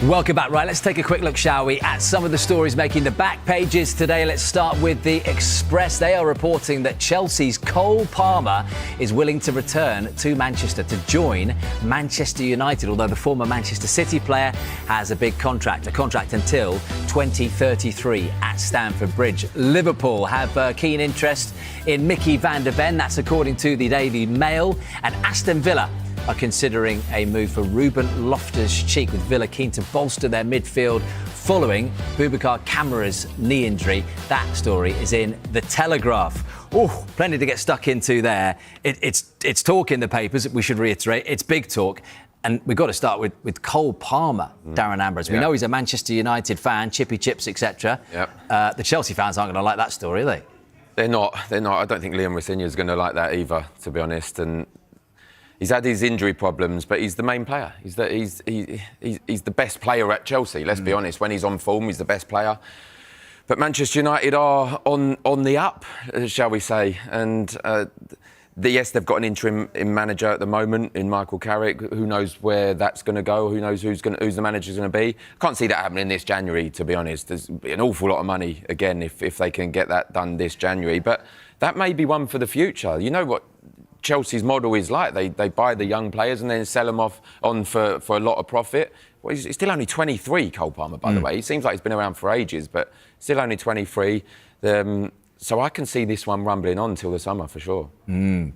Welcome back. Right, let's take a quick look, shall we, at some of the stories making the back pages today. Let's start with the Express. They are reporting that Chelsea's Cole Palmer is willing to return to Manchester to join Manchester United, although the former Manchester City player has a big contract, until 2033 at Stamford Bridge. Liverpool have keen interest in Mickey van der Ven, that's according to the Daily Mail, and Aston Villa are considering a move for Ruben Loftus-Cheek, with Villa keen to bolster their midfield following Boubacar Kamara's knee injury. That story is in The Telegraph. Oh, plenty to get stuck into there. It's talk in the papers, we should reiterate. It's big talk. And we've got to start with Cole Palmer, Darren Ambrose. We know he's a Manchester United fan, chippy chips, etc. The Chelsea fans aren't going to like that story, are they? They're not. I don't think Liam Rosenior's going to like that either, to be honest. And he's had his injury problems, but he's the main player. He's the best player at Chelsea, let's be honest. When he's on form, he's the best player. But Manchester United are on the up, shall we say. And yes, they've got an interim manager at the moment in Michael Carrick. Who knows where that's going to go? Who knows who's the manager's going to be? Can't see that happening this January, to be honest. There's an awful lot of money, again, if they can get that done this January. But that may be one for the future. You know what Chelsea's model is like. They buy the young players and then sell them on for a lot of profit. Well, he's still only 23, Cole Palmer, by the way. He seems like he's been around for ages, but still only 23. So I can see this one rumbling on till the summer for sure.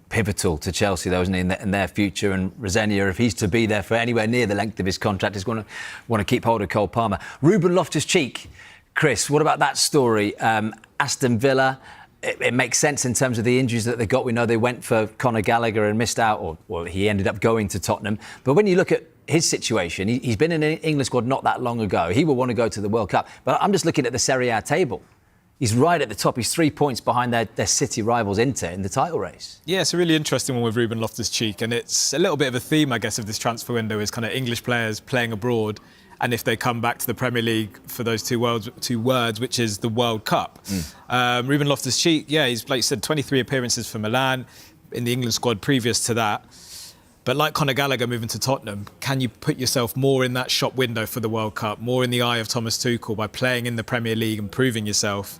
Pivotal to Chelsea, though, isn't he, in their future? And Rosenior, if he's to be there for anywhere near the length of his contract, is going to want to keep hold of Cole Palmer. Ruben Loftus-Cheek, Chris, what about that story? Aston Villa. It makes sense in terms of the injuries that they got. We know they went for Conor Gallagher and missed out, or he ended up going to Tottenham. But when you look at his situation, he's been in an England squad not that long ago. He will want to go to the World Cup. But I'm just looking at the Serie A table. He's right at the top. He's 3 points behind their City rivals Inter in the title race. Yeah, it's a really interesting one with Ruben Loftus-Cheek. And it's a little bit of a theme, I guess, of this transfer window is kind of English players playing abroad. And if they come back to the Premier League for those two words, which is the World Cup. Ruben Loftus-Cheek, he's, like you said, 23 appearances for Milan in the England squad previous to that. But like Conor Gallagher moving to Tottenham, can you put yourself more in that shop window for the World Cup, more in the eye of Thomas Tuchel by playing in the Premier League and proving yourself?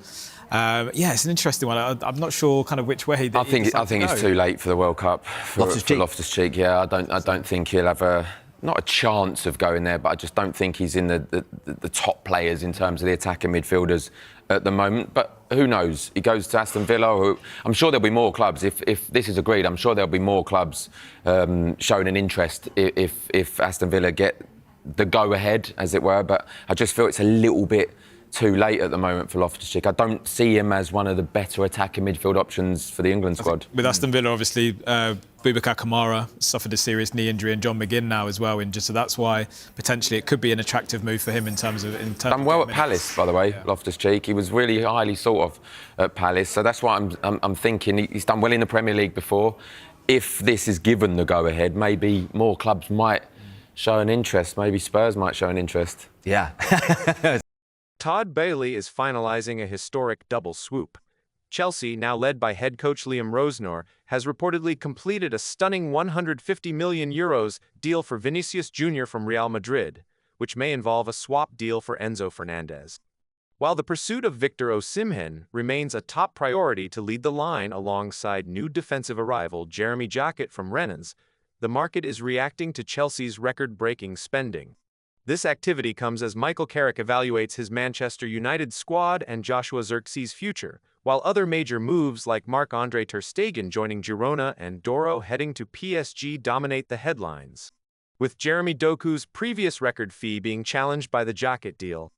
It's an interesting one. I'm not sure kind of which way. I think it's too late for the World Cup for Loftus-Cheek. Yeah, I don't think he'll have not a chance of going there, but I just don't think he's in the top players in terms of the attacking midfielders at the moment. But who knows? He goes to Aston Villa. Who, I'm sure there'll be more clubs. If this is agreed, I'm sure there'll be more clubs showing an interest if Aston Villa get the go-ahead, as it were. But I just feel it's a little bit too late at the moment for Loftus-Cheek. I don't see him as one of the better attacking midfield options for the England squad. With Aston Villa, obviously, Boubacar Kamara suffered a serious knee injury and John McGinn now as well injured, so that's why potentially it could be an attractive move for him in terms of done well at Palace, by the way. Loftus-Cheek, he was really highly sought of at Palace, so that's why I'm thinking he's done well in the Premier League before. If this is given the go-ahead, maybe more clubs might show an interest. Maybe Spurs might show an interest. Yeah. Todd Bailey is finalising a historic double swoop. Chelsea, now led by head coach Liam Rosenior, has reportedly completed a stunning €150 million deal for Vinícius Jr from Real Madrid, which may involve a swap deal for Enzo Fernandez. While the pursuit of Victor Osimhen remains a top priority to lead the line alongside new defensive arrival Jeremy Jacquet from Rennes, the market is reacting to Chelsea's record-breaking spending. This activity comes as Michael Carrick evaluates his Manchester United squad and Joshua Zirkzee's future, while other major moves like Marc-Andre ter Stegen joining Girona and Doro heading to PSG dominate the headlines. With Jeremy Doku's previous record fee being challenged by the Jacquet deal,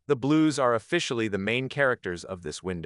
the Blues are officially the main characters of this window.